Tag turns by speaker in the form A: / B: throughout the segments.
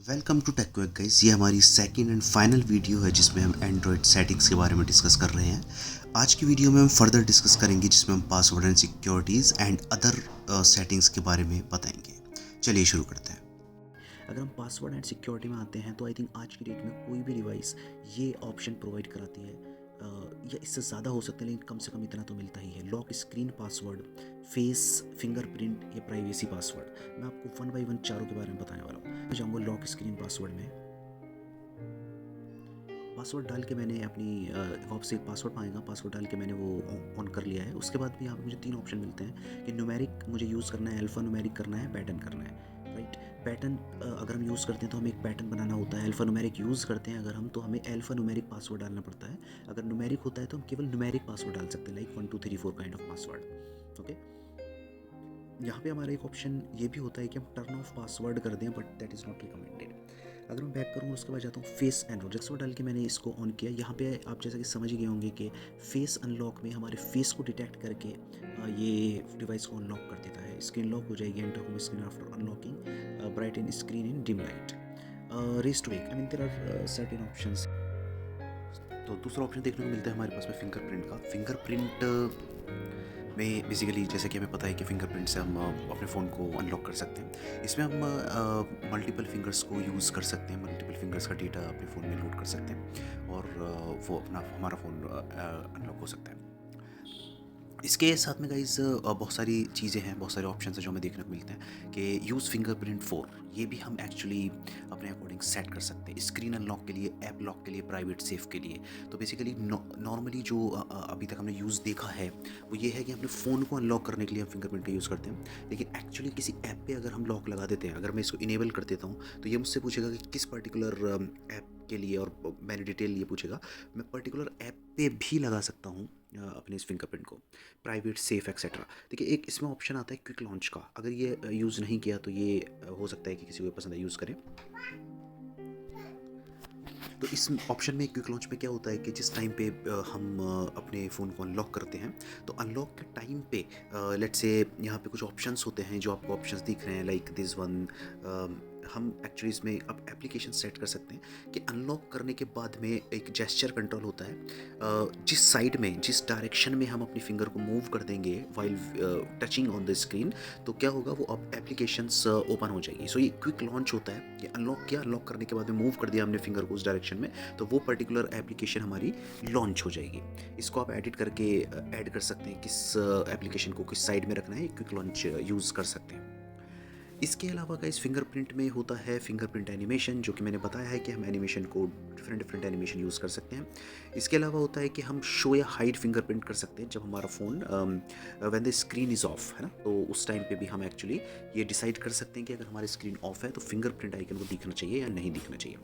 A: Welcome to Tech Quick guys. ये हमारी second and final video है जिसमें हम एंड्रॉयड सेटिंग्स के बारे में डिस्कस कर रहे हैं। आज की वीडियो में हम फर्दर डिस्कस करेंगे जिसमें हम password and securities and other settings के बारे में बताएंगे। चलिए शुरू करते हैं।
B: अगर हम पासवर्ड एंड सिक्योरिटी में आते हैं तो आई थिंक आज की डेट में कोई भी डिवाइस ये ऑप्शन प्रोवाइड कराती है, या इससे ज़्यादा हो सकता है लेकिन कम से कम इतना तो मिलता ही है। Lock screen password, face, fingerprint या प्राइवेसी पासवर्ड। मैं आपको वन बाय वन चारों के बारे में बताने वाला हूँ। मैं जाऊँगा लॉक स्क्रीन पासवर्ड में। पासवर्ड डाल के मैंने अपनी वापस एक पासवर्ड मांगेगा, पासवर्ड डाल के मैंने वो ऑन कर लिया है। उसके बाद भी यहाँ पे मुझे 3 ऑप्शन मिलते हैं कि न्यूमेरिक मुझे यूज़ करना है, अल्फ़ा न्यूमेरिक करना है, पैटर्न करना है, राइट। पैटर्न अगर हम यूज़ करते हैं तो हमें एक पैटर्न बनाना होता है। अल्फ़ा न्यूमेरिक यूज़ करते हैं अगर हम, तो हमें अल्फ़ा न्यूमेरिक पासवर्ड डालना पड़ता है। अगर न्यूमेरिक होता है तो हम केवल न्यूमेरिक पासवर्ड डाल सकते हैं, like 1 2 3 4 kind of password. Okay, यहाँ पे हमारा एक ऑप्शन ये भी होता है कि हम टर्न ऑफ पासवर्ड कर दें, but that is not recommended. अगर मैं बैक करूँ उसके बाद जाता हूँ फेस अनलॉक। जैसे वो डाल के मैंने इसको ऑन किया, यहाँ पे आप जैसा कि समझ ही गए होंगे कि फेस अनलॉक में हमारे फेस को डिटेक्ट करके ये डिवाइस को अनलॉक कर देता है। स्क्रीन लॉक हो जाएगी, enter home screen after unlocking, brighten screen in dim light, raise to wake. I mean there are certain options.
A: तो दूसरा ऑप्शन देखने को मिलता है हमारे पास में फिंगरप्रिंट का। फिंगरप्रिंट में बेसिकली जैसे कि हमें पता है कि फिंगरप्रिंट से हम अपने फ़ोन को अनलॉक कर सकते हैं। इसमें हम मल्टीपल फिंगर्स को यूज़ कर सकते हैं, मल्टीपल फिंगर्स का डेटा अपने फ़ोन में लोड कर सकते हैं और वो अपना हमारा फ़ोन अनलॉक हो सकता है। इसके साथ में गाइज़ बहुत सारी चीज़ें हैं, बहुत सारे ऑप्शंस हैं जो हमें देखने को मिलते हैं कि यूज़ फिंगरप्रिंट फॉर, ये भी हम एक्चुअली अपने अकॉर्डिंग सेट कर सकते हैं। स्क्रीन अनलॉक के लिए, ऐप लॉक के लिए, प्राइवेट सेफ के लिए। तो बेसिकली नॉर्मली जो अभी तक हमने यूज़ देखा है वो ये है कि अपने फ़ोन को अनलॉक करने के लिए हम फिंगरप्रिंट का यूज़ करते हैं। लेकिन एक्चुअली किसी ऐप पे अगर हम लॉक लगा देते हैं, अगर मैं इसको इनेबल कर देता हूँ तो ये मुझसे पूछेगा कि किस पर्टिकुलर ऐप के लिए, और मैंने डिटेल ये पूछेगा। मैं पर्टिकुलर ऐप पे भी लगा सकता हूँ अपने इस फिंगरप्रिंट को, प्राइवेट सेफ एक्सेट्रा। देखिए, एक इसमें ऑप्शन आता है क्विक लॉन्च का। अगर ये यूज़ नहीं किया तो ये हो सकता है कि किसी को पसंद है यूज़ करें। तो इस ऑप्शन में क्विक लॉन्च में क्या होता है कि जिस टाइम पे हम अपने फ़ोन को अनलॉक करते हैं तो अनलॉक के टाइम पे लेट्स से यहाँ पे कुछ ऑप्शंस होते हैं जो आपको ऑप्शंस दिख रहे हैं, लाइक दिस वन। हम एक्चुअली इसमें अब एप्लीकेशन सेट कर सकते हैं कि अनलॉक करने के बाद में एक जेस्चर कंट्रोल होता है। जिस साइड में, जिस डायरेक्शन में हम अपनी फिंगर को मूव कर देंगे while touching on the screen, तो क्या होगा, वो अब एप्लीकेशंस ओपन हो जाएगी। सो ये क्विक लॉन्च होता है कि अनलॉक किया, अनलॉक करने के बाद में मूव कर दिया हमने फिंगर को उस डायरेक्शन में, तो वो पर्टिकुलर एप्लीकेशन हमारी लॉन्च हो जाएगी। इसको आप एडिट करके ऐड कर सकते हैं किस एप्लीकेशन को किस साइड में रखना है, क्विक लॉन्च यूज़ कर सकते हैं। इसके अलावा गाइस फिंगरप्रिंट में होता है फिंगरप्रिंट एनिमेशन, जो कि मैंने बताया है कि हम एनिमेशन को डिफरेंट एनिमेशन यूज़ कर सकते हैं। इसके अलावा होता है कि हम शो या हाइड फिंगरप्रिंट कर सकते हैं जब हमारा phone when the screen is of, है ना, तो उस टाइम पे भी हम एक्चुअली ये डिसाइड कर सकते हैं कि अगर हमारी स्क्रीन ऑफ है तो फिंगरप्रिंट आइकन को दिखना चाहिए या नहीं दिखना चाहिए।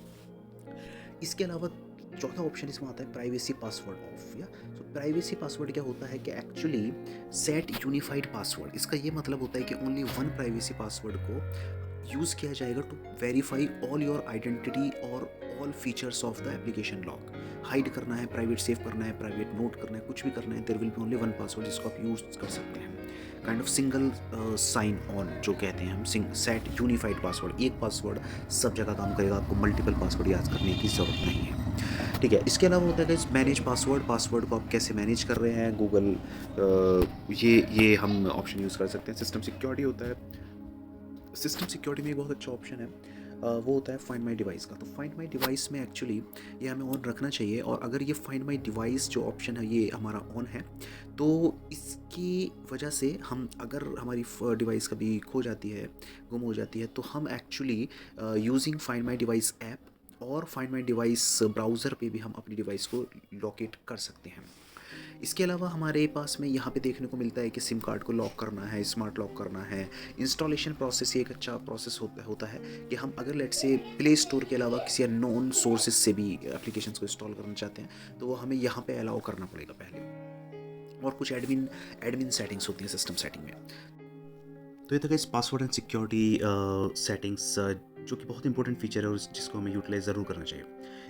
A: इसके अलावा चौथा ऑप्शन इसमें आता है प्राइवेसी पासवर्ड ऑफ। या सो प्राइवेसी पासवर्ड क्या होता है कि एक्चुअली सेट यूनिफाइड पासवर्ड, इसका ये मतलब होता है कि ओनली वन प्राइवेसी पासवर्ड को यूज़ किया जाएगा to verify all your identity और all features of the application lock. Hide करना है, प्राइवेट सेव करना है, प्राइवेट नोट करना है, कुछ भी करना है, there will be only one password जिसको आप यूज़ कर सकते हैं। Kind of single sign on जो कहते हैं हम, सेट यूनिफाइड पासवर्ड। एक पासवर्ड सब जगह काम करेगा, आपको मल्टीपल पासवर्ड याद करने की ज़रूरत नहीं है। ठीक है, इसके अलावा होता है गाइस मैनेज पासवर्ड। पासवर्ड को आप कैसे मैनेज कर रहे हैं, गूगल ये हम ऑप्शन यूज़ कर सकते हैं। सिस्टम सिक्योरिटी होता है। सिस्टम सिक्योरिटी में एक बहुत अच्छा ऑप्शन है, वो होता है फाइंड माई डिवाइस का। तो फाइंड माई डिवाइस में एक्चुअली ये हमें ऑन रखना चाहिए, और अगर ये फाइंड माई डिवाइस जो ऑप्शन है ये हमारा ऑन है तो इसकी वजह से हम, अगर हमारी डिवाइस कभी खो जाती है, गुम हो जाती है, तो हम actually using find my device app और फाइंड माई डिवाइस ब्राउज़र पे भी हम अपनी डिवाइस को लोकेट कर सकते हैं। इसके अलावा हमारे पास में यहाँ पे देखने को मिलता है कि सिम कार्ड को लॉक करना है, स्मार्ट लॉक करना है। इंस्टॉलेशन प्रोसेस ये एक अच्छा प्रोसेस होता है कि हम अगर लेट से प्ले स्टोर के अलावा किसी अननोन सोर्सेज से भी एप्लीकेशंस को इंस्टॉल करना चाहते हैं तो वो हमें यहाँ पे अलाउ करना पड़ेगा पहले, और कुछ एडमिन एडमिन सेटिंग्स होती हैं सिस्टम सेटिंग में। तो ये था guys password and security settings, जो कि बहुत इंपॉर्टेंट फीचर है और जिसको हमें यूटिलाइज ज़रूर करना चाहिए।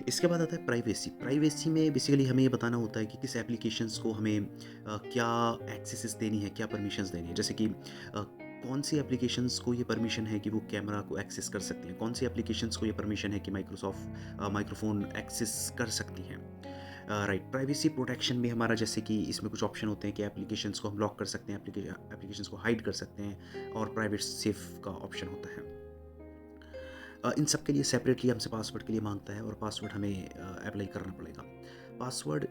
A: इसके बाद आता है प्राइवेसी। प्राइवेसी में बेसिकली हमें ये बताना होता है कि किस एप्लीकेशंस को हमें क्या एक्सेसेस देनी है, क्या परमिशंस देनी है। जैसे कि
B: कौन सी एप्लीकेशंस को ये परमिशन है कि वो कैमरा को एक्सेस कर सकती हैं, कौन सी एप्लीकेशंस को ये परमिशन है कि माइक्रोफोन एक्सेस कर सकती हैं। राइट, प्राइवेसी प्रोटेक्शन में हमारा जैसे कि इसमें कुछ ऑप्शन होते हैं कि एप्लीकेशंस को हम लॉक कर सकते हैं, एप्लीकेशंस को हाइड कर सकते हैं, और प्राइवेट सेफ का ऑप्शन होता है। इन सब के लिए सेपरेटली हमसे पासवर्ड के लिए मांगता है, और पासवर्ड हमें अप्लाई करना पड़ेगा। पासवर्ड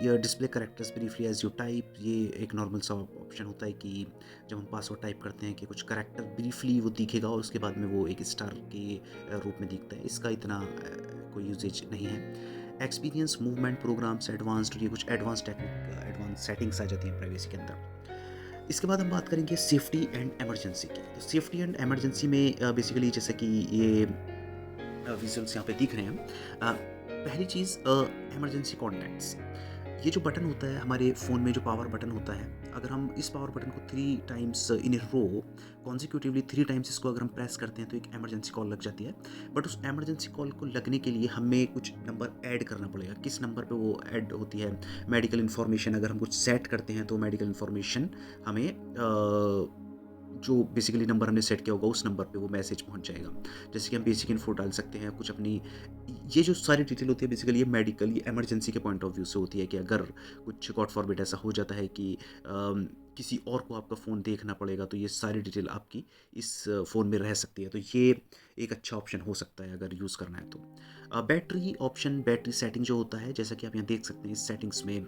B: या display characters briefly as you type, ये एक नॉर्मल सा ऑप्शन होता है कि जब हम पासवर्ड टाइप करते हैं कि कुछ करेक्टर ब्रीफली वो दिखेगा और उसके बाद में वो एक स्टार के रूप में दिखता है। इसका इतना कोई यूजेज नहीं है। एक्सपीरियंस, मूवमेंट, प्रोग्राम्स, एडवांस्ड, ये कुछ एडवांस सेटिंग्स आ जाती हैं प्राइवेसी के अंदर। इसके बाद हम बात करेंगे सेफ्टी एंड इमरजेंसी की। तो सेफ्टी एंड इमरजेंसी में बेसिकली जैसे कि ये विजुअल्स यहाँ पे दिख रहे हैं। पहली चीज़, इमरजेंसी कॉन्टैक्ट्स। ये जो बटन होता है हमारे फ़ोन में, जो पावर बटन होता है, अगर हम इस पावर बटन को 3 times in a row consecutively 3 times इसको अगर हम प्रेस करते हैं तो एक इमरजेंसी कॉल लग जाती है। बट उस इमरजेंसी कॉल को लगने के लिए हमें कुछ नंबर ऐड करना पड़ेगा। किस नंबर पे वो ऐड होती है? मेडिकल इन्फॉर्मेशन, अगर हम कुछ सेट करते हैं तो मेडिकल इन्फॉर्मेशन हमें जो बेसिकली नंबर हमने सेट किया होगा उस नंबर पे वो मैसेज पहुंच जाएगा। जैसे कि हम बेसिक इन्फो डाल सकते हैं, कुछ अपनी, ये जो सारी डिटेल होती है बेसिकली ये मेडिकल, ये इमरजेंसी के पॉइंट ऑफ व्यू से होती है कि अगर कुछ गॉड फॉरबिड ऐसा हो जाता है कि किसी और को आपका फ़ोन देखना पड़ेगा, तो ये सारी डिटेल आपकी इस फ़ोन में रह सकती है। तो ये एक अच्छा ऑप्शन हो सकता है अगर यूज़ करना है तो। बैटरी ऑप्शन, बैटरी सेटिंग जो होता है, जैसा कि आप यहाँ देख सकते हैं इस सेटिंग्स में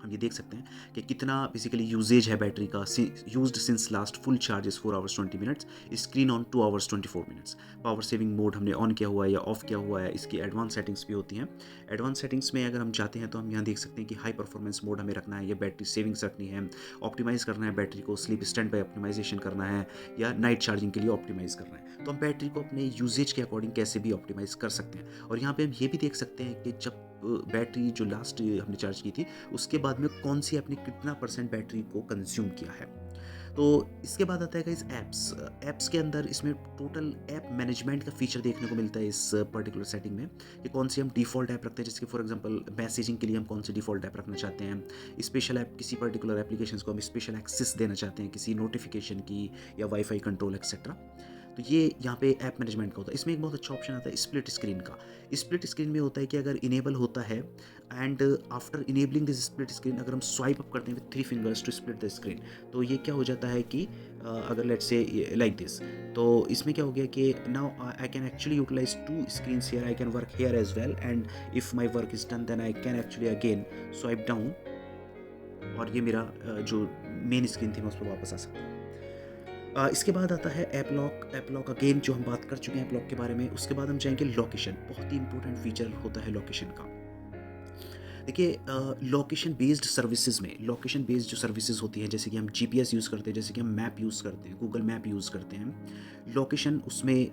B: हम ये देख सकते हैं कि कितना बेसिकली यूजेज है बैटरी का। Used since last full charge is 4 hours 20 minutes, screen on 2 hours 24 minutes. Power saving mode हमने ऑन किया हुआ है या ऑफ किया हुआ है, इसकी एडवांस सेटिंग्स भी होती हैं। एडवांस सेटिंग्स में अगर हम जाते हैं तो हम यहाँ देख सकते हैं कि हाई परफॉर्मेंस मोड हमें रखना है, या बैटरी सेविंग्स रखनी है, ऑप्टिमाइज़ करना है बैटरी को, स्लीप स्टैंड बाय ऑप्टिमाइजेशन करना है, या नाइट चार्जिंग के लिए ऑप्टिमाइज़ करना है। तो हम बैटरी को अपने यूजेज के अकॉर्डिंग कैसे भी ऑप्टिमाइज़ कर सकते हैं। और यहाँ पे हम ये भी देख सकते हैं कि जब बैटरी जो लास्ट हमने चार्ज की थी उसके बाद में कौन सी ऐप ने कितना % बैटरी को कंज्यूम किया है। तो इसके बाद आता है गाइस ऐप्स के अंदर इसमें टोटल ऐप मैनेजमेंट का फीचर देखने को मिलता है इस पर्टिकुलर सेटिंग में, कि कौन सी हम डिफ़ॉल्ट ऐप रखते हैं। जैसे कि फॉर एग्जांपल मैसेजिंग के लिए हम कौन सी डिफ़ॉल्ट ऐप रखना चाहते हैं, स्पेशल ऐप, किसी पर्टिकुलर एप्लीकेशंस को हम स्पेशल एक्सेस देना चाहते हैं, किसी नोटिफिकेशन की या वाईफाई कंट्रोल एक्सेट्रा। तो ये यहाँ पे ऐप मैनेजमेंट का होता है। इसमें एक बहुत अच्छा ऑप्शन आता है स्प्लिट स्क्रीन का। स्प्लिट स्क्रीन में होता है कि अगर इनेबल होता है, and after enabling this split screen, अगर हम स्वाइप अप करते हैं with 3 fingers to split the screen, तो ये क्या हो जाता है कि अगर लेट्स से लाइक दिस, तो इसमें क्या हो गया कि now I can actually utilize 2 screens here, I can work here as well, and if my work is done then I can actually again swipe down, और ये मेरा जो मेन स्क्रीन थी मैं उस पर वापस आ सकता हूँ। इसके बाद आता है ऐप लॉक अगेन, जो हम बात कर चुके हैं ऐप लॉक के बारे में। उसके बाद हम जाएंगे लोकेशन। बहुत ही इंपॉर्टेंट फीचर होता है लोकेशन का। देखिए, लोकेशन बेस्ड सर्विसेज में, लोकेशन बेस्ड जो सर्विसेज होती हैं, जैसे कि हम जीपीएस यूज़ करते हैं, जैसे कि हम मैप यूज़ करते हैं, गूगल मैप यूज़ करते हैं, लोकेशन उसमें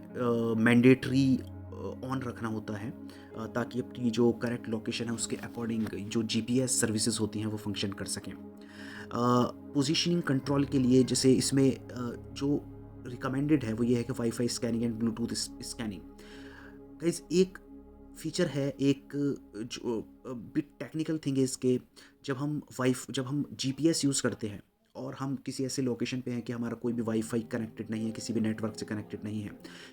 B: मैंडेटरी ऑन रखना होता है, ताकि अपनी जो करेक्ट लोकेशन है उसके अकॉर्डिंग जो जीपीएस सर्विसेज होती हैं वो फंक्शन कर सकें। पोजीशनिंग कंट्रोल के लिए जैसे इसमें जो रिकमेंडेड है वो ये है कि wifi scanning and Bluetooth scanning. Guys, एक फीचर है, एक जो बिट टेक्निकल थिंग है इसके, जब हम जीपीएस यूज़ करते हैं और हम किसी ऐसे लोकेशन पे हैं कि हमारा कोई भी वाईफाई कनेक्टेड नहीं है, किसी भी नेटवर्क से कनेक्टेड नहीं है,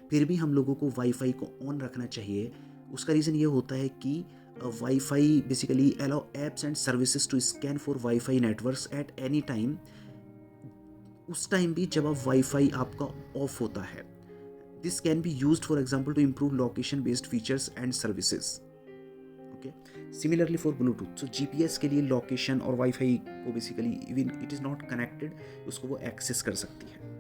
B: फिर भी हम लोगों को वाईफाई को ऑन रखना चाहिए। उसका रीज़न ये होता है कि wifi basically allow apps and services to scan for wifi networks at any time, उस टाइम भी जब आप वाईफाई आपका ऑफ होता है। This can be used for example to improve location based features and services. Okay, similarly for Bluetooth, so GPS के लिए location और वाईफाई को basically even it is not connected, उसको वो एक्सेस कर सकती है।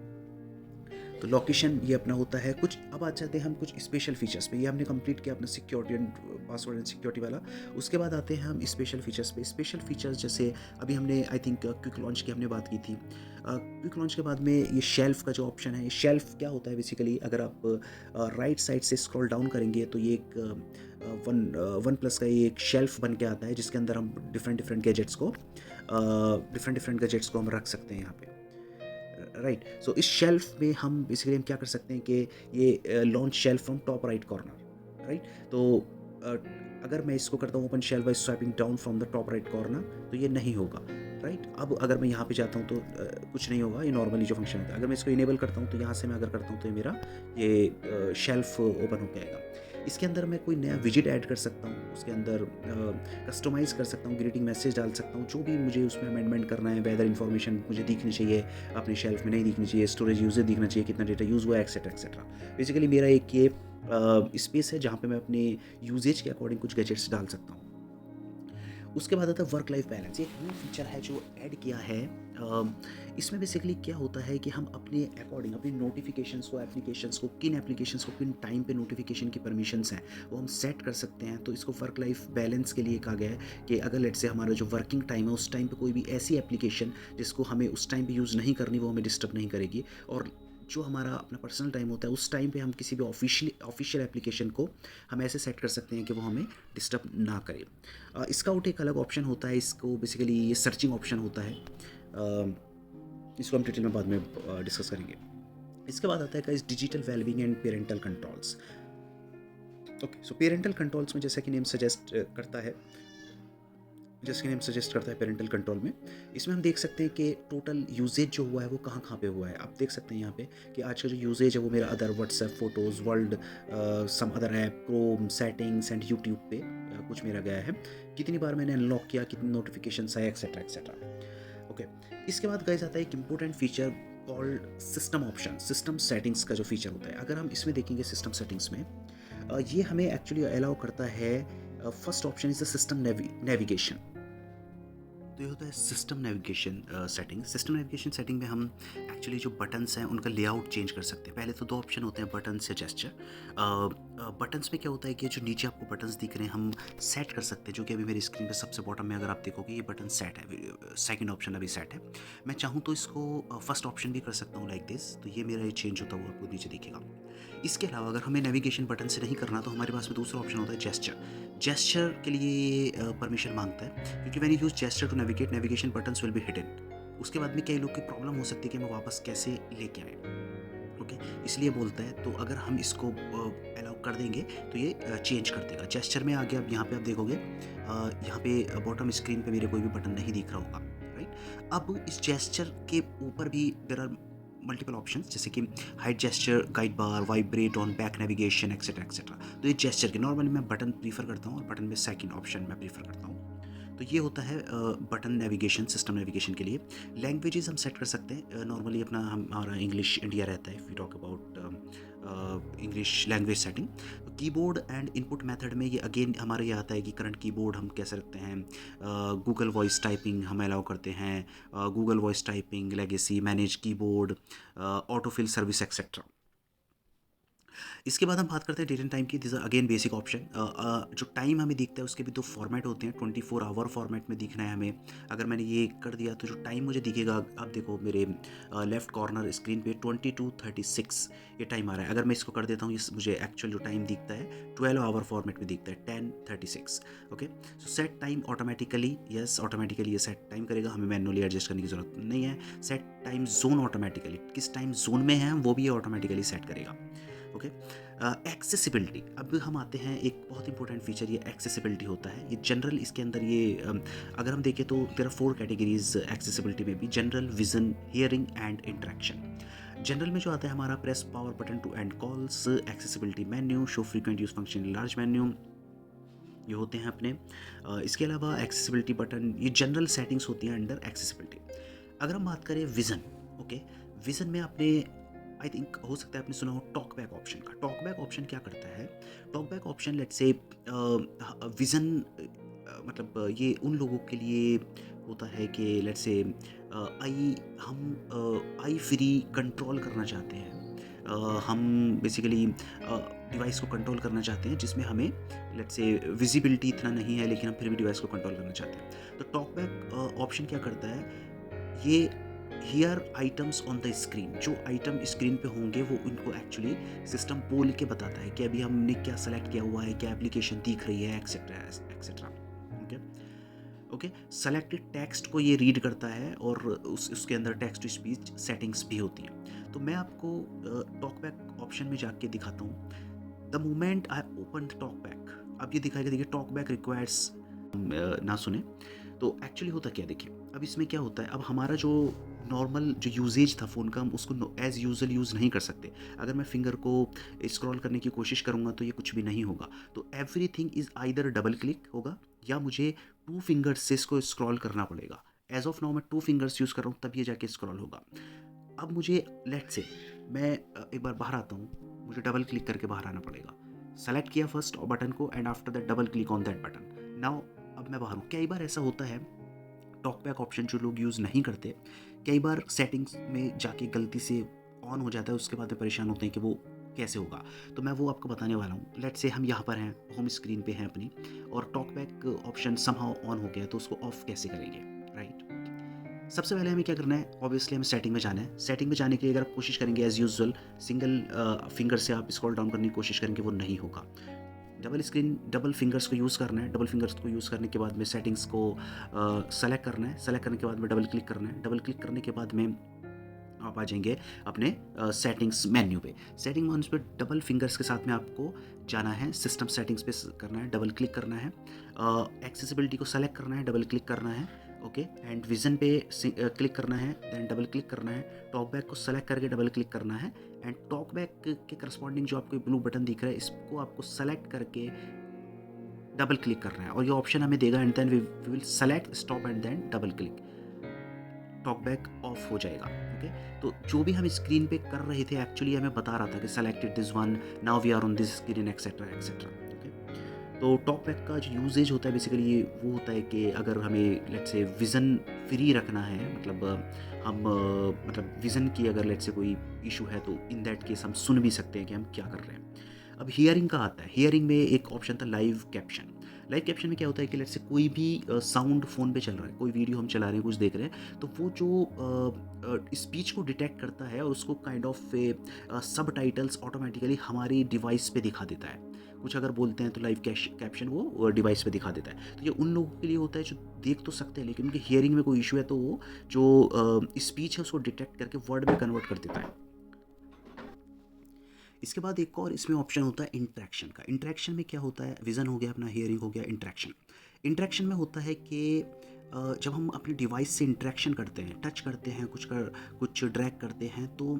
B: तो लोकेशन ये अपना होता है कुछ। अब आ जाते हैं हम कुछ स्पेशल फीचर्स पे। ये हमने कंप्लीट किया अपना security and password and security वाला। उसके बाद आते हैं हम स्पेशल फीचर्स पे। स्पेशल फीचर्स जैसे अभी हमने आई थिंक क्विक लॉन्च की हमने बात की थी। क्विक लॉन्च के बाद में ये शेल्फ का जो ऑप्शन है, ये शेल्फ क्या होता है बेसिकली, अगर आप राइट साइड से स्क्रॉल डाउन करेंगे तो ये एक वन प्लस का ये एक शेल्फ बन के आता है, जिसके अंदर हम डिफरेंट गैजेट्स को हम रख सकते हैं यहाँ पे। राइट, सो इस शेल्फ में हम बेसिकली हम क्या कर सकते हैं कि ये launch shelf from top right corner. Right, तो अगर मैं इसको करता हूँ open shelf by swiping down from the top right corner, तो ये नहीं होगा। राइट। अब अगर मैं यहाँ पे जाता हूँ तो कुछ नहीं होगा, ये नॉर्मली जो फंक्शन होता है। अगर मैं इसको इनेबल करता हूँ तो यहाँ से मैं अगर करता हूँ तो ये मेरा ये शेल्फ ओपन हो जाएगा। इसके अंदर मैं कोई नया विजिट ऐड कर सकता हूँ, उसके अंदर कस्टमाइज़ कर सकता हूँ, ग्रीटिंग मैसेज डाल सकता हूँ, जो भी मुझे उसमें अमेंडमेंट करना है, वेदर इन्फॉर्मेशन मुझे दिखनी चाहिए, अपने शेल्फ में नहीं दिखनी चाहिए, स्टोरेज यूजेज दिखना चाहिए, कितना डेटा यूज़ हुआ है, एक्सेट्रा एक्सेट्रा। बेसिकली मेरा एक ये स्पेस है जहाँ पे मैं अपने यूजेज के अकॉर्डिंग कुछ गैजेट्स डाल सकता हूँ। उसके बाद आता है वर्क लाइफ बैलेंस। एक न्यू फीचर है जो ऐड किया है। इसमें बेसिकली क्या होता है कि हम अपने अकॉर्डिंग अपनी नोटिफिकेशंस को, एप्लीकेशंस को, किन एप्लीकेशंस को किन टाइम पे नोटिफिकेशन की परमिशंस हैं वो हम सेट कर सकते हैं। तो इसको वर्क लाइफ बैलेंस के लिए कहा गया है कि अगर लेट से हमारा जो वर्किंग टाइम है उस टाइम पे कोई भी ऐसी एप्लीकेशन जिसको हमें उस टाइम पे यूज़ नहीं करनी वो हमें डिस्टर्ब नहीं करेगी, और जो हमारा अपना पर्सनल टाइम होता है उस टाइम पे हम किसी भी ऑफिशियल एप्लीकेशन को हम ऐसे सेट कर सकते हैं कि वो हमें डिस्टर्ब ना करे। इसका आउट एक अलग ऑप्शन होता है, इसको बेसिकली ये सर्चिंग ऑप्शन होता है। इसको हम डिटेल में बाद में डिस्कस करेंगे। इसके बाद आता है guys digital wellbeing and parental controls. Okay, so parental controls में जैसा कि नेम सजेस्ट करता है, जैसे कि नेम सजेस्ट करता है पेरेंटल कंट्रोल में, इसमें हम देख सकते हैं कि टोटल यूजेज जो हुआ है वो कहाँ कहाँ पे हुआ है। आप देख सकते हैं यहाँ पे कि आज का जो यूजेज है वो मेरा other WhatsApp, photos, world, some other app, Chrome, settings and YouTube पे कुछ मेरा गया है, कितनी बार मैंने अनलॉक किया, कितनी नोटिफिकेशन आए, एक्सेट्रा एक्सेट्रा। ओके, इसके बाद गाइस आता है एक important feature called system option, system settings का जो फीचर होता है। अगर हम इसमें देखेंगे सिस्टम सेटिंग्स में, ये हमें एक्चुअली अलाउ करता है, first option is the system navigation. तो ये होता है system navigation setting. System navigation setting में हम एक्चुअली जो बटन्स हैं उनका लेआउट चेंज कर सकते हैं। पहले तो दो ऑप्शन होते हैं, बटन्स या जेस्चर। बटन्स में क्या होता है कि जो नीचे आपको बटन्स दिख रहे हैं हम सेट कर सकते हैं, जो कि अभी मेरी स्क्रीन पे सबसे बॉटम में अगर आप देखोगे ये बटन सेट है, सेकंड ऑप्शन अभी सेट है। मैं चाहूँ तो इसको फर्स्ट ऑप्शन भी कर सकता हूँ लाइक दिस, तो ये मेरा ये चेंज होता हुआ आपको नीचे दिखेगा। इसके अलावा अगर हमें नेविगेशन बटन से नहीं करना तो हमारे पास में दूसरा ऑप्शन होता है जेस्चर। जेस्चर के लिए परमिशन मांगता है, क्योंकि when you use gesture to navigate, navigation buttons will be hidden. उसके बाद में कई लोग की प्रॉब्लम हो सकती है कि मैं वापस कैसे लेके आए। ओके, इसलिए बोलता है, तो अगर हम इसको अलाउ कर देंगे तो ये चेंज कर देगा। जेस्चर में आगे अब यहाँ पे आप देखोगे, यहाँ पे बॉटम स्क्रीन पे मेरे कोई भी बटन नहीं दिख रहा होगा, राइट। अब इस जेस्चर के ऊपर भी देयर आर मल्टीपल ऑप्शंस, जैसे कि hide gesture, guide bar, vibrate on back navigation, etcetera etcetera. तो ये जेस्चर के नॉर्मली मैं बटन प्रीफर करता हूँ और बटन में सेकंड ऑप्शन मैं प्रीफर करता हूँ। तो ये होता है बटन नेविगेशन, सिस्टम नेविगेशन के लिए। लैंग्वेजेस हम सेट कर सकते हैं, नॉर्मली अपना हमारा इंग्लिश इंडिया रहता है, if we talk about English language setting. तो कीबोर्ड एंड इनपुट मेथड में ये अगेन हमारे ये आता है कि करंट कीबोर्ड हम कैसे रखते हैं, गूगल वॉइस टाइपिंग हम अलाउ करते हैं, Google voice typing, legacy, manage keyboard, autofill service etcetera. इसके बाद हम बात करते हैं डेट एंड टाइम की। This are again basic option. जो टाइम हमें दिखता है उसके भी दो फॉर्मेट होते हैं, 24 आवर फॉर्मेट में दिखना है हमें। अगर मैंने ये कर दिया तो जो टाइम मुझे दिखेगा, आप देखो मेरे लेफ्ट कॉर्नर स्क्रीन पे 22:36 ये टाइम आ रहा है। अगर मैं इसको कर देता हूँ, ये मुझे एक्चुअल जो टाइम दिखता है 12 आवर फॉर्मेट में दिखता है, 10:36। ओके, सो set time automatically, yes automatically ये सेट टाइम करेगा, हमें मैनुअली एडजस्ट करने की ज़रूरत नहीं है। सेट टाइम जोन ऑटोमेटिकली, किस टाइम जोन में है हम वो भी ये ऑटोमेटिकली सेट करेगा। ओके, एक्सेसिबिलिटी, अब हम आते हैं, एक बहुत इंपॉर्टेंट फीचर ये एक्सेसिबिलिटी होता है। ये जनरल, इसके अंदर ये अगर हम देखें तो देयर आर 4 कैटेगरीज एक्सेसिबिलिटी में भी, general, vision, hearing and interaction. General में जो आता है हमारा press power button to end calls, accessibility menu, show frequent use function in large menu, ये होते हैं अपने। इसके अलावा एक्सेसिबिलिटी बटन, ये जनरल सेटिंग्स होती हैं अंडर एक्सेसिबिलिटी। अगर हम बात करें विज़न, ओके, विज़न में आपने आई थिंक हो सकता है आपने सुना हो टॉक बैक ऑप्शन का। टॉक बैक ऑप्शन क्या करता है, टॉक बैक ऑप्शन लेट से विज़न, मतलब ये उन लोगों के लिए होता है कि लेट से आई फ्री कंट्रोल करना चाहते हैं। हम बेसिकली डिवाइस को कंट्रोल करना चाहते हैं जिसमें हमें लेट से विजिबिलिटी इतना नहीं है, लेकिन हम फिर भी डिवाइस को कंट्रोल करना चाहते हैं। तो टॉक बैक ऑप्शन क्या करता है, ये here items on the screen, जो आइटम स्क्रीन पे होंगे वो उनको एक्चुअली सिस्टम बोल के बताता है कि अभी हमने क्या सेलेक्ट किया हुआ है, क्या एप्लीकेशन दिख रही है, etcetera etcetera. Okay, okay, selected text को ये रीड करता है और उसके अंदर टेक्स्ट टू स्पीच सेटिंग्स भी होती हैं। तो मैं आपको टॉक बैक ऑप्शन में जाके दिखाता हूँ। The moment I open talk back, अब ये दिखाएगा, देखिए टॉक बैक रिक्वायर्स, ना सुने तो एक्चुअली होता क्या है देखिए, अब इसमें क्या होता है, अब हमारा जो नॉर्मल जो यूसेज था फ़ोन का, हम उसको एज़ यूजुअल यूज़ नहीं कर सकते। अगर मैं फिंगर को स्क्रॉल करने की कोशिश करूँगा तो ये कुछ भी नहीं होगा। तो everything is either double click होगा या मुझे 2 फिंगर्स से इसको स्क्रॉल करना पड़ेगा। एज़ ऑफ नाउ मैं 2 फिंगर्स यूज़ कर रहा हूँ, तब ये जाके स्क्रॉल होगा। अब मुझे लेट्स से मैं एक बार बाहर आता हूँ, मुझे डबल क्लिक करके बाहर आना पड़ेगा। सेलेक्ट किया फर्स्ट बटन को and after that double click on that button. Now अब मैं बाहर हूँ। कई बार ऐसा होता है, टॉकबैक ऑप्शन जो लोग यूज़ नहीं करते, कई बार सेटिंग्स में जाके गलती से ऑन हो जाता है, उसके बाद में परेशान होते हैं कि वो कैसे होगा। तो मैं वो आपको बताने वाला हूँ। लेट्स से हम यहाँ पर हैं, होम स्क्रीन पे हैं अपनी, और टॉकबैक ऑप्शन समहाउ ऑन हो गया है, तो उसको ऑफ कैसे करेंगे, राइट? सबसे पहले हमें क्या करना है, ऑब्वियसली हमें सेटिंग में जाना है। सेटिंग में जाने के लिए अगर आप कोशिश करेंगे एज़ यूजुअल सिंगल फिंगर से आप स्क्रॉल डाउन करने की कोशिश करेंगे, वो नहीं होगा। डबल फिंगर्स को यूज़ करना है। डबल फिंगर्स को यूज़ करने के बाद में सेटिंग्स को सेलेक्ट करना है। सेलेक्ट करने के बाद में डबल क्लिक करना है। डबल क्लिक करने के बाद में आप आ जाएंगे अपने सेटिंग्स मेन्यू पे। सेटिंग मेन्यू पे डबल फिंगर्स के साथ में आपको जाना है, सिस्टम सेटिंग्स पे करना है, डबल क्लिक करना है, एक्सेसिबिलिटी को सेलेक्ट करना है, डबल क्लिक करना है, ओके, एंड विजन पे क्लिक करना है, देन डबल क्लिक करना है, टॉकबैक को सेलेक्ट करके डबल क्लिक करना है, एंड टॉकबैक के करस्पॉन्डिंग जो आपको ब्लू बटन दिख रहा है, इसको आपको सेलेक्ट करके डबल क्लिक करना है, और ये ऑप्शन हमें देगा, and then we will select stop and then double click, TalkBack off हो जाएगा। ओके, तो जो भी हम स्क्रीन पे कर रहे थे एक्चुअली हमें बता रहा था कि selected this one, now we are on this screen, etcetera etcetera. Okay, तो टॉकबैक का जो यूजेज होता है बेसिकली ये वो होता है कि अगर हमें लेट्स से विज़न फ्री रखना है, मतलब हम मतलब विज़न की अगर लेट्स से कोई इशू है, तो इन दैट केस हम सुन भी सकते हैं कि हम क्या कर रहे हैं। अब हियरिंग का आता है। हियरिंग में एक ऑप्शन था लाइव कैप्शन। लाइव कैप्शन में क्या होता है कि लेट्स से कोई भी साउंड फ़ोन पे चल रहा है, कोई वीडियो हम चला रहे हैं, कुछ देख रहे हैं, तो वो जो स्पीच को डिटेक्ट करता है और उसको काइंड ऑफ सब टाइटल्स ऑटोमेटिकली हमारी डिवाइस पे दिखा देता है। कुछ अगर बोलते हैं तो लाइव कैप्शन वो डिवाइस पे दिखा देता है। तो ये उन लोगों के लिए होता है जो देख तो सकते हैं, लेकिन उनके हियरिंग में कोई इशू है, तो वो जो स्पीच है उसको डिटेक्ट करके वर्ड में कन्वर्ट कर देता है। इसके बाद एक और इसमें ऑप्शन होता है इंटरेक्शन का। इंटरेक्शन में क्या होता है, विज़न हो गया अपना, हियरिंग हो गया, इंटरेक्शन। इंटरेक्शन में होता है कि जब हम अपनी डिवाइस से इंटरेक्शन करते हैं, टच करते हैं, कुछ ड्रैग करते हैं, तो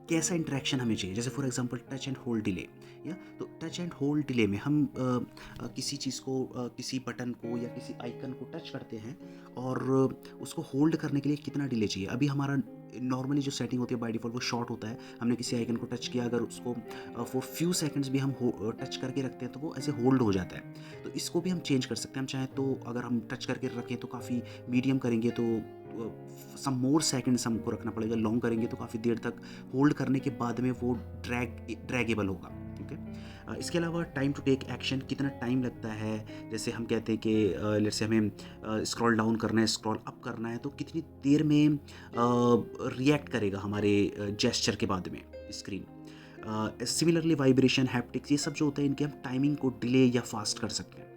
B: कैसा इंटरेक्शन हमें चाहिए। जैसे for example touch and hold delay, या तो टच एंड होल्ड डिले में हम किसी चीज़ को किसी बटन को या किसी आइकन को टच करते हैं, और उसको होल्ड करने के लिए कितना डिले चाहिए। अभी हमारा नॉर्मली जो सेटिंग होती है बाय डिफ़ॉल्ट वो शॉर्ट होता है। हमने किसी आइकन को टच किया, अगर उसको फॉर फ्यू सेकंड्स भी हम टच करके रखते हैं तो वो ऐसे होल्ड हो जाता है। तो इसको भी हम चेंज कर सकते हैं। हम चाहें तो अगर हम टच करके रखें तो काफ़ी मीडियम करेंगे तो सम मोर सेकंड्स हमको रखना पड़ेगा, लॉन्ग करेंगे तो काफ़ी देर तक होल्ड करने के बाद में वो ड्रैगेबल होगा। ओके, इसके अलावा टाइम टू टेक एक्शन, कितना टाइम लगता है। जैसे हम कहते हैं कि लेट्स से हमें स्क्रॉल डाउन करना है, स्क्रॉल अप करना है, तो कितनी देर में रिएक्ट करेगा हमारे जेस्चर के बाद में स्क्रीन। सिमिलरली वाइब्रेशन, हैप्टिक्स, ये सब जो होता है इनके हम टाइमिंग को डिले या फास्ट कर सकते हैं।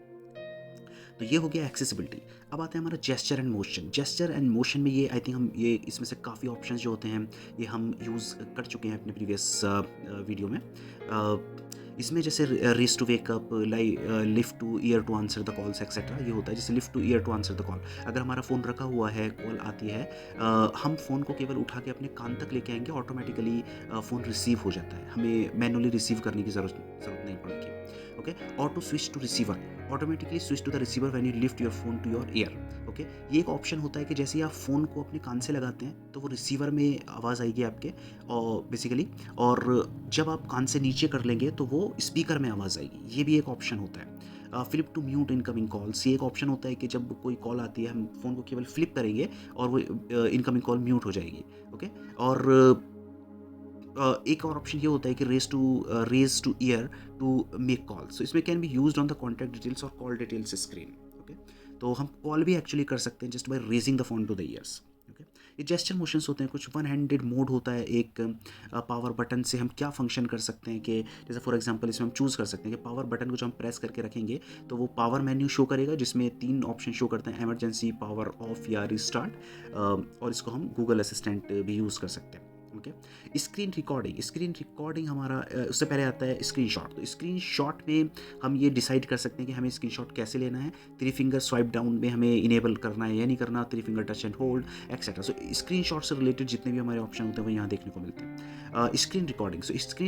B: तो ये हो गया एक्सेसिबिलिटी। अब आते हैं हमारा gesture and motion. Gesture and motion में ये आई थिंक हम ये इसमें से काफ़ी ऑप्शंस जो होते हैं ये हम यूज़ कर चुके हैं अपने प्रीवियस वीडियो में। इसमें जैसे raise to wake up, lift to ear to answer the calls etcetera, ये होता है। जैसे lift to ear to answer the call, अगर हमारा फ़ोन रखा हुआ है, कॉल आती है, हम फ़ोन को केवल उठा के अपने कान तक लेके आएंगे, ऑटोमेटिकली फ़ोन रिसीव हो जाता है, हमें मैनुअली रिसीव करने की ज़रूरत नहीं पड़ेगी। ओके, और to switch to receiver, automatically switch to the receiver when you lift your phone to your ear. Okay, ये एक ऑप्शन होता है कि जैसे ही आप फ़ोन को अपने कान से लगाते हैं तो वो रिसीवर में आवाज़ आएगी आपके, और बेसिकली, और जब आप कान से नीचे कर लेंगे तो वो स्पीकर में आवाज़ आएगी। ये भी एक ऑप्शन होता है। Flip to mute incoming calls, ये एक ऑप्शन होता है कि जब कोई कॉल आती है हम फ़ोन को केवल फ्लिप करेंगे और वो इनकमिंग कॉल म्यूट हो जाएगी। ओके, और एक और ऑप्शन ये होता है कि raise to ear to make call. So इसमें can be used on the contact details और कॉल डिटेल्स स्क्रीन। ओके, तो हम कॉल भी एक्चुअली कर सकते हैं just by raising the phone to the ears. Okay, ये जेस्चर मोशंस होते हैं। कुछ वन हैंडेड मोड होता है, एक पावर बटन से हम क्या फंक्शन कर सकते हैं कि जैसे फॉर एग्जांपल इसमें हम चूज़ कर सकते हैं कि पावर बटन को जो हम प्रेस करके रखेंगे तो वो पावर मेन्यू शो करेगा, जिसमें 3 ऑप्शन शो करते हैं, इमरजेंसी, पावर ऑफ या रिस्टार्ट, और इसको हम गूगल असिस्टेंट भी यूज़ कर सकते हैं। ओके। स्क्रीन रिकॉर्डिंग हमारा उससे पहले आता है स्क्रीनशॉट। तो स्क्रीनशॉट में हम ये डिसाइड कर सकते हैं कि हमें स्क्रीनशॉट कैसे लेना है। 3 फिंगर स्वाइप डाउन में हमें इनेबल करना है या नहीं करना, 3 finger touch and hold etcetera. So screenshot से रिलेटेड जितने भी हमारे ऑप्शन होते हैं वो यहाँ देखने को मिलते हैं। स्क्रीन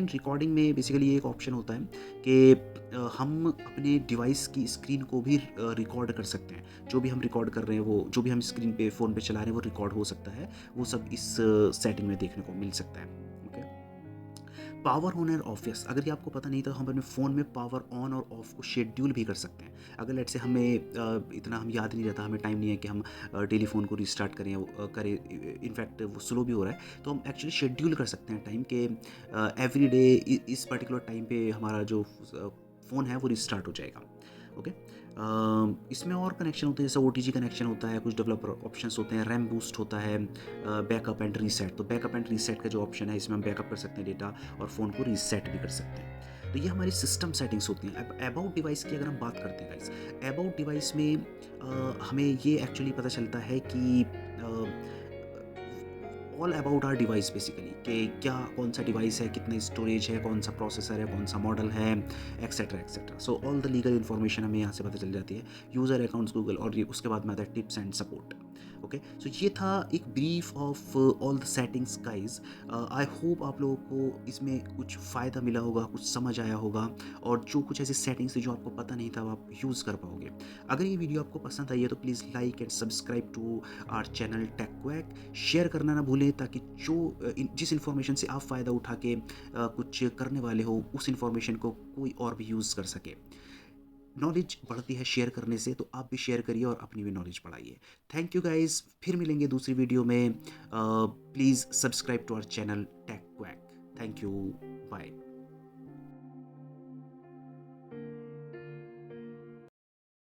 B: रिकॉर्डिंग में बेसिकली ये एक ऑप्शन होता है कि हम अपने डिवाइस की स्क्रीन को भी रिकॉर्ड कर सकते हैं। जो भी हम रिकॉर्ड कर रहे हैं, वो जो भी हम स्क्रीन पे फ़ोन पे चला रहे हैं वो रिकॉर्ड हो सकता है। वो सब इस सेटिंग में देखने को मिल सकता है। Okay. Power on end of, yes, अगर ये आपको पता नहीं था, हम अपने फ़ोन में पावर ऑन और ऑफ को शेड्यूल भी कर सकते हैं। अगर लेट्स से हमें इतना हम याद नहीं रहता, हमें टाइम नहीं है कि हम डेली फ़ोन को रिस्टार्ट करें करें, इनफैक्ट वो स्लो भी हो रहा है, तो हम एक्चुअली शेड्यूल कर सकते हैं टाइम के एवरी डे इस पर्टिकुलर टाइम पे हमारा जो फ़ोन है वो रिस्टार्ट हो जाएगा। ओके। इसमें और कनेक्शन होते हैं, जैसे OTG कनेक्शन होता है, कुछ डेवलपर ऑप्शंस होते हैं, रैम बूस्ट होता है, बैकअप एंड रीसेट। तो बैकअप एंड रीसेट का जो ऑप्शन है, इसमें हम बैकअप कर सकते हैं डेटा और फ़ोन को रीसेट भी कर सकते हैं। तो ये हमारी सिस्टम सेटिंग्स होती हैं। अबाउट डिवाइस की अगर हम बात करते हैं गाइस, अबाउट डिवाइस में हमें ये एक्चुअली पता चलता है कि all about our device basically, कि क्या कौन सा डिवाइस है, कितनी स्टोरेज है, कौन सा प्रोसेसर है, कौन सा मॉडल है, etcetera etcetera. So all the legal information हमें यहाँ से पता चल जाती है। यूज़र अकाउंट्स गूगल, और ये उसके बाद में आता है टिप्स एंड सपोर्ट। ओके। सो ये था एक brief of all the settings guys. I hope आप लोगों को इसमें कुछ फ़ायदा मिला होगा, कुछ समझ आया होगा, और जो कुछ ऐसे सेटिंग्स थे जो आपको पता नहीं था वो आप यूज़ कर पाओगे। अगर ये वीडियो आपको पसंद आई है तो please like and subscribe to our channel Tech Quack. Share करना ना भूलें, ताकि जिस इन्फॉर्मेशन से आप फ़ायदा उठा के कुछ करने वाले हो, उस इन्फॉर्मेशन को कोई और भी यूज़ कर सके। नॉलेज बढ़ती है शेयर करने से, तो आप भी शेयर करिए और अपनी भी नॉलेज बढ़ाइए। थैंक यू गाइज, फिर मिलेंगे दूसरी वीडियो में। Please subscribe to our channel Tech Quack. Thank you, bye.